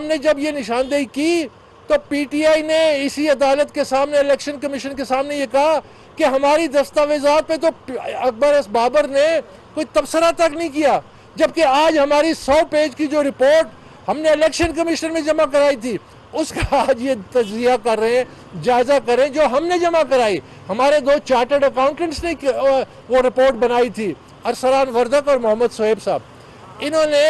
ہم نے جب یہ نشاندہی کی تو پی ٹی آئی نے اسی عدالت کے سامنے، الیکشن کمیشن کے سامنے یہ کہا کہ ہماری دستاویزات پہ تو اکبر ایس بابر نے کوئی تبصرہ تک نہیں کیا، جبکہ آج ہماری 100 پیج کی جو رپورٹ ہم نے الیکشن کمیشن میں جمع کرائی تھی اس کا آج یہ تجزیہ کر رہے ہیں، جائزہ کریں جو ہم نے جمع کرائی۔ ہمارے 2 چارٹرڈ اکاؤنٹنٹس نے وہ رپورٹ بنائی تھی، ارسلان وردک اور محمد صہیب صاحب۔ انہوں نے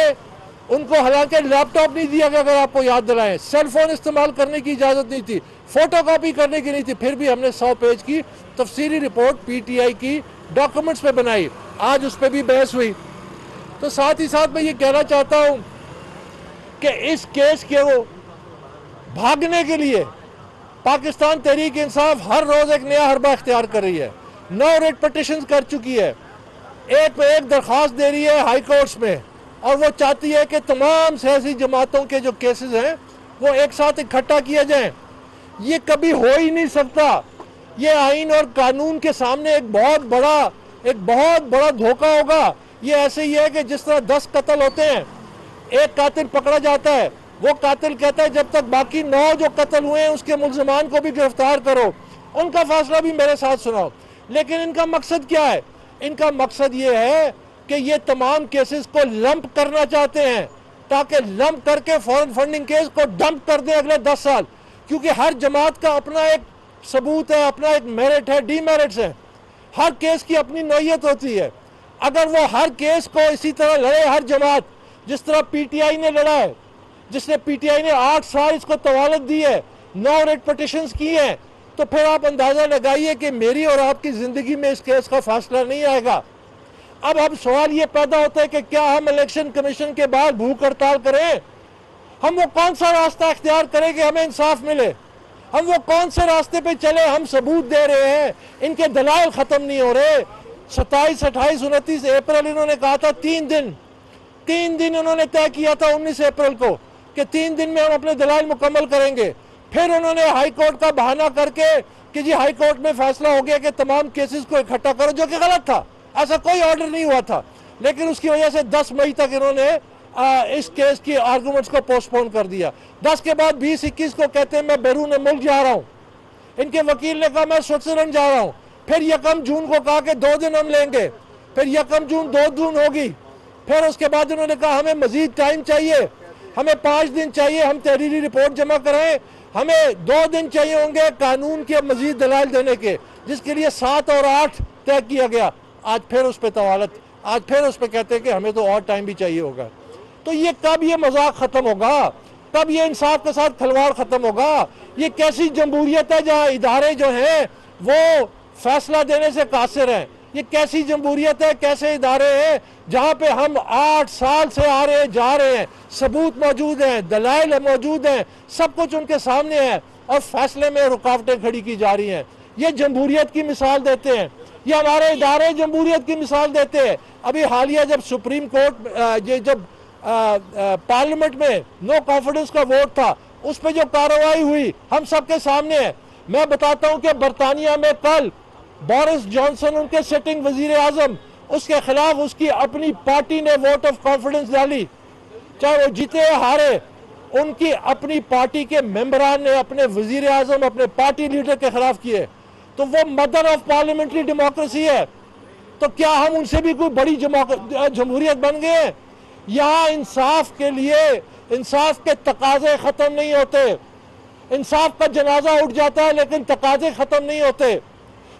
ان کو حالانکہ لیپ ٹاپ نہیں دیا گیا، اگر آپ کو یاد دلائیں، سیل فون استعمال کرنے کی اجازت نہیں تھی، فوٹو کاپی کرنے کی نہیں تھی، پھر بھی ہم نے 100 پیج کی تفصیلی رپورٹ پی ٹی آئی کی ڈاکومنٹس پہ بنائی، آج اس پہ بھی بحث ہوئی۔ تو ساتھ ہی ساتھ میں یہ کہنا چاہتا ہوں کہ اس کیس کے وہ بھاگنے کے لیے پاکستان تحریک انصاف ہر روز ایک نیا حربہ اختیار کر رہی ہے، 9 ریٹ پٹیشنز کر چکی ہے، ایک پہ ایک درخواست دے رہی ہے ہائی کورٹس میں، اور وہ چاہتی ہے کہ تمام سیاسی جماعتوں کے جو کیسز ہیں وہ ایک ساتھ اکٹھا کیے جائیں۔ یہ کبھی ہو ہی نہیں سکتا، یہ آئین اور قانون کے سامنے ایک بہت بڑا دھوکہ ہوگا۔ یہ ایسے ہی ہے کہ جس طرح 10 قتل ہوتے ہیں، ایک قاتل پکڑا جاتا ہے، وہ قاتل کہتا ہے جب تک باقی 9 جو قتل ہوئے ہیں اس کے ملزمان کو بھی گرفتار کرو، ان کا فیصلہ بھی میرے ساتھ سناؤ۔ لیکن ان کا مقصد کیا ہے؟ ان کا مقصد یہ ہے کہ یہ تمام کیسز کو لمپ کرنا چاہتے ہیں تاکہ لمپ کر کے فورن فنڈنگ کیس کو ڈمپ کر دیں اگلے 10 سال، کیونکہ ہر جماعت کا اپنا ایک ثبوت ہے، اپنا ایک میرٹ ہے، ڈی میرٹس ہیں، ہر کیس کی اپنی نوعیت ہوتی ہے۔ اگر وہ ہر کیس کو اسی طرح لڑے ہر جماعت، جس طرح پی ٹی آئی نے لڑا ہے، جس نے پی ٹی آئی نے 8 سال اس کو طوالت دی ہے، 9 ریٹ پٹیشنز کی ہیں، تو پھر آپ اندازہ لگائیے کہ میری اور آپ کی زندگی میں اس کیس کا فاصلہ نہیں آئے گا۔ اب سوال یہ پیدا ہوتا ہے کہ کیا ہم الیکشن کمیشن کے بعد بھوک ہڑتال کریں؟ ہم وہ کون سا راستہ اختیار کریں کہ ہمیں انصاف ملے؟ ہم وہ کون سے راستے پہ چلے؟ ہم ثبوت دے رہے ہیں، ان کے دلائل ختم نہیں ہو رہے۔ 27، 28، 29 اپریل انہوں نے کہا تھا 3 دن انہوں نے طے کیا تھا 19 اپریل کو کہ 3 دن میں ہم اپنے دلائل مکمل کریں گے۔ پھر انہوں نے ہائی کورٹ کا بہانہ کر کے کہ جی ہائی کورٹ میں فیصلہ ہو گیا کہ تمام کیسز کو اکٹھا کرو، جو کہ غلط تھا، ایسا کوئی آرڈر نہیں ہوا تھا، لیکن اس کی وجہ سے 10 مئی تک انہوں نے اس کیس کی آرگومنٹس کو پوسٹ پون کر دیا۔ 10 کے بعد 20، 21 کو کہتے ہیں میں بیرون ملک جا رہا ہوں، ان کے وکیل نے کہا میں سوئٹزرلینڈ جا رہا ہوں، پھر 1 جون کو کہا کہ 2 دن ہم لیں گے، پھر 1 جون 2 جون ہوگی، پھر اس کے بعد انہوں نے کہا ہمیں مزید ٹائم چاہیے، ہمیں 5 دن چاہیے ہم تحریری رپورٹ جمع کریں، ہمیں 2 دن چاہیے ہوں گے قانون کے مزید دلائل دینے کے، جس کے لیے 7 اور 8 طے کیا گیا۔ آج پھر اس پہ طوالت، آج پھر اس پہ کہتے ہیں کہ ہمیں تو اور ٹائم بھی چاہیے ہوگا۔ تو یہ کب یہ مذاق ختم ہوگا؟ کب یہ انصاف کے ساتھ کھلواڑ ختم ہوگا؟ یہ کیسی جمہوریت ہے جہاں ادارے جو ہیں وہ فیصلہ دینے سے قاصر ہیں؟ یہ کیسی جمہوریت ہے، کیسے ادارے ہیں جہاں پہ ہم 8 سال سے آ رہے ہیں، جا رہے ہیں، ثبوت موجود ہیں، دلائل موجود ہیں، سب کچھ ان کے سامنے ہے، اور فیصلے میں رکاوٹیں کھڑی کی جا رہی ہیں۔ یہ جمہوریت کی مثال دیتے ہیں، یہ ہمارے ادارے جمہوریت کی مثال دیتے ہیں۔ ابھی حالیہ جب سپریم کورٹ جب پارلیمنٹ میں نو کانفیڈنس کا ووٹ تھا، اس پہ جو کارروائی ہوئی ہم سب کے سامنے ہے۔ میں بتاتا ہوں کہ برطانیہ میں کل بورس جانسن ان کے سٹنگ وزیر اعظم، اس کے خلاف اس کی اپنی پارٹی نے ووٹ آف کانفیڈنس ڈالی، چاہے وہ جیتے یا ہارے، ان کی اپنی پارٹی کے ممبران نے اپنے وزیر اعظم اپنے پارٹی لیڈر کے خلاف کیے، تو وہ مدر آف پارلیمنٹری ڈیموکریسی ہے۔ تو کیا ہم ان سے بھی کوئی بڑی جمہوریت بن گئے؟ یہاں انصاف کے لیے انصاف کے تقاضے ختم نہیں ہوتے، انصاف کا جنازہ اٹھ جاتا ہے لیکن تقاضے ختم نہیں ہوتے۔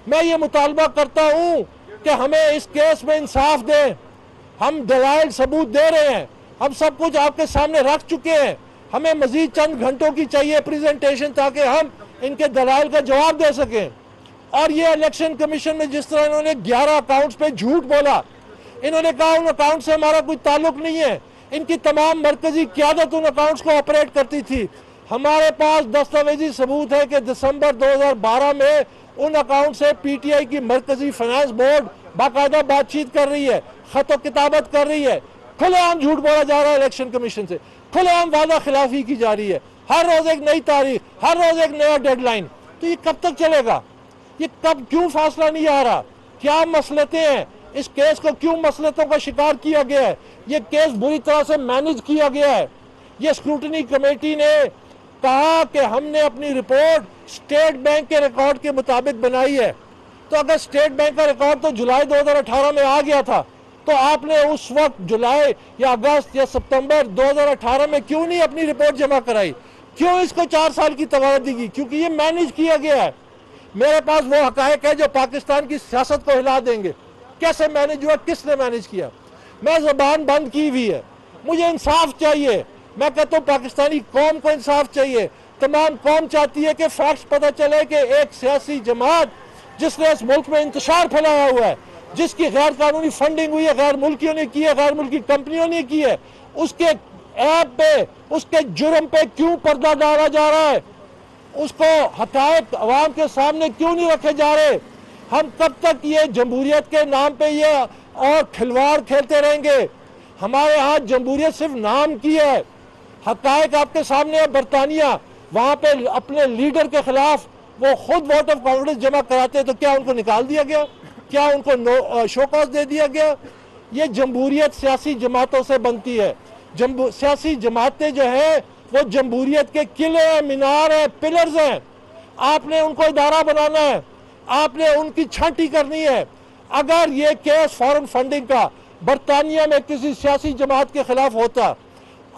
میں یہ مطالبہ کرتا ہوں کہ ہمیں اس کیس میں انصاف دیں، ہم دلائل ثبوت دے رہے ہیں، ہم سب کچھ آپ کے سامنے رکھ چکے ہیں، ہمیں مزید چند گھنٹوں کی چاہیے پریزنٹیشن تاکہ ہم ان کے دلائل کا جواب دے سکیں۔ اور یہ الیکشن کمیشن میں جس طرح انہوں نے 11 اکاؤنٹس پہ جھوٹ بولا، انہوں نے کہا ان اکاؤنٹ سے ہمارا کوئی تعلق نہیں ہے، ان کی تمام مرکزی قیادت ان اکاؤنٹس کو آپریٹ کرتی تھی۔ ہمارے پاس دستاویزی ثبوت ہے کہ دسمبر 2012 میں ان اکاؤنٹ سے پی ٹی آئی کی مرکزی فائنانس بورڈ باقاعدہ بات چیت کر رہی ہے، خط و کتابت کر رہی ہے، کھلے عام جھوٹ بولا جا رہا ہے الیکشن کمیشن سے، کھلے عام وعدہ خلافی کی جا رہی ہے، ہر روز ایک نئی تاریخ، ہر روز ایک نیا ڈیڈ لائن۔ تو یہ کب تک چلے گا؟ یہ کیوں فاصلہ نہیں آ رہا؟ کیا مسئلتیں ہیں؟ اس کیس کو کیوں مسئلتوں کا شکار کیا گیا ہے؟ یہ کیس بری طرح سے مینج کیا گیا ہے، یہ اسکروٹنی کمیٹی نے کہا کہ ہم نے اپنی رپورٹ اسٹیٹ بینک کے ریکارڈ کے مطابق بنائی ہے. تو اگر اسٹیٹ بینک کا ریکارڈ تو جولائی 2018 میں آ گیا تھا تو آپ نے اس وقت جولائی یا اگست یا ستمبر 2018 میں کیوں نہیں اپنی رپورٹ جمع کرائی؟ کیوں اس کو 4 سال کی توانائی دی گئی؟ کیونکہ یہ مینیج کیا گیا ہے. میرے پاس وہ حقائق ہے جو پاکستان کی سیاست کو ہلا دیں گے. کیسے مینیج ہوا؟ کس نے مینیج کیا؟ میں زبان بند کی ہوئی ہے. مجھے انصاف چاہیے. میں کہتا ہوں پاکستانی قوم کو انصاف چاہیے. تمام قوم چاہتی ہے کہ فیکٹس پتہ چلے کہ ایک سیاسی جماعت جس نے اس ملک میں انتشار پھیلایا ہوا ہے، جس کی غیر قانونی فنڈنگ ہوئی ہے، غیر ملکیوں نے کی ہے، غیر ملکی کمپنیوں نے کی ہے، اس کے عیب پہ، اس کے جرم پہ کیوں پردہ ڈالا جا رہا ہے؟ اس کو حقائق عوام کے سامنے کیوں نہیں رکھے جا رہے؟ ہم کب تک یہ جمہوریت کے نام پہ یہ اور کھلواڑ کھیلتے رہیں گے؟ ہمارے ہاں جمہوریت صرف نام کی ہے. حقائق آپ کے سامنے ہے. برطانیہ وہاں پہ اپنے لیڈر کے خلاف وہ خود ووٹ آف کانفیڈنس جمع کراتے تو کیا ان کو نکال دیا گیا؟ کیا ان کو شو کاز دے دیا گیا؟ یہ جمہوریت سیاسی جماعتوں سے بنتی ہے. سیاسی جماعتیں جو ہیں وہ جمہوریت کے قلعے ہیں، مینار ہیں، پلرز ہیں. آپ نے ان کو ادارہ بنانا ہے. آپ نے ان کی چھانٹی کرنی ہے. اگر یہ کیس فارن فنڈنگ کا برطانیہ میں کسی سیاسی جماعت کے خلاف ہوتا،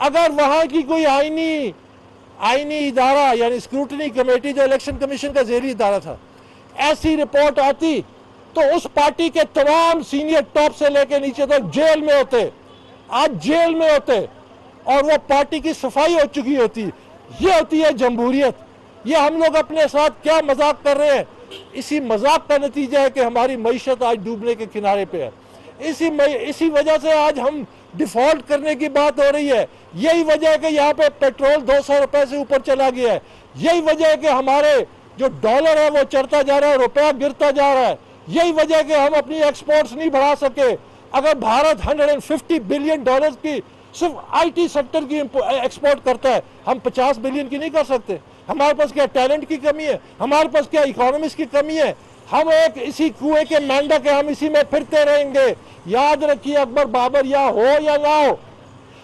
اگر وہاں کی کوئی آئینی ادارہ یعنی اسکروٹنی کمیٹی جو الیکشن کمیشن کا ذیلی ادارہ تھا، ایسی رپورٹ آتی تو اس پارٹی کے تمام سینئر ٹاپ سے لے کے نیچے تک جیل میں ہوتے. آج جیل میں ہوتے اور وہ پارٹی کی صفائی ہو چکی ہوتی. یہ ہوتی ہے جمہوریت. یہ ہم لوگ اپنے ساتھ کیا مذاق کر رہے ہیں؟ اسی مذاق کا نتیجہ ہے کہ ہماری معیشت آج ڈوبنے کے کنارے پہ ہے. اسی وجہ سے آج ہم ڈیفالٹ کرنے کی بات ہو رہی ہے. یہی وجہ ہے کہ یہاں پہ پیٹرول 200 روپے سے اوپر چلا گیا ہے. یہی وجہ ہے کہ ہمارے جو ڈالر ہے وہ چڑھتا جا رہا ہے، روپیہ گرتا جا رہا ہے. یہی وجہ ہے کہ ہم اپنی ایکسپورٹس نہیں بڑھا سکے. اگر بھارت $150 بلین کی صرف آئی ٹی سیکٹر کی ایکسپورٹ کرتا ہے، ہم 50 بلین کی نہیں کر سکتے. ہمارے پاس کیا ٹیلنٹ کی کمی ہے؟ ہمارے پاس کیا اکانومکس کی کمی ہے؟ ہم ایک اسی کنویں کے مینڈک ہیں، ہم اسی میں پھرتے رہیں گے. یاد رکھیے اکبر بابر یا ہو یا نہ ہو،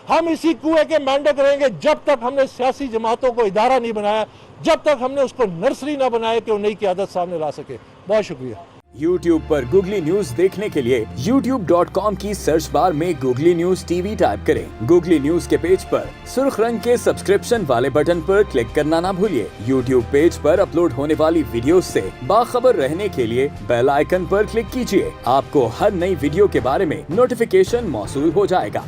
ہم اسی کنویں کے مینڈک رہیں گے جب تک ہم نے سیاسی جماعتوں کو ادارہ نہیں بنایا، جب تک ہم نے اس کو نرسری نہ بنایا کہ وہ نئی قیادت سامنے لا سکے. بہت شکریہ. YouTube پر گوگلی نیوز دیکھنے کے لیے youtube.com کی سرچ بار میں googly news T V type کریں. گوگلی نیوز کے پیج پر سرخ رنگ کے سبسکرپشن والے بٹن پر کلک کرنا نہ بھولیے. YouTube پیج پر اپلوڈ ہونے والی ویڈیوز سے باخبر رہنے کے لیے بیل آئیکن پر کلک کیجیے. آپ کو ہر نئی ویڈیو کے بارے میں نوٹیفیکیشن موصول ہو جائے گا.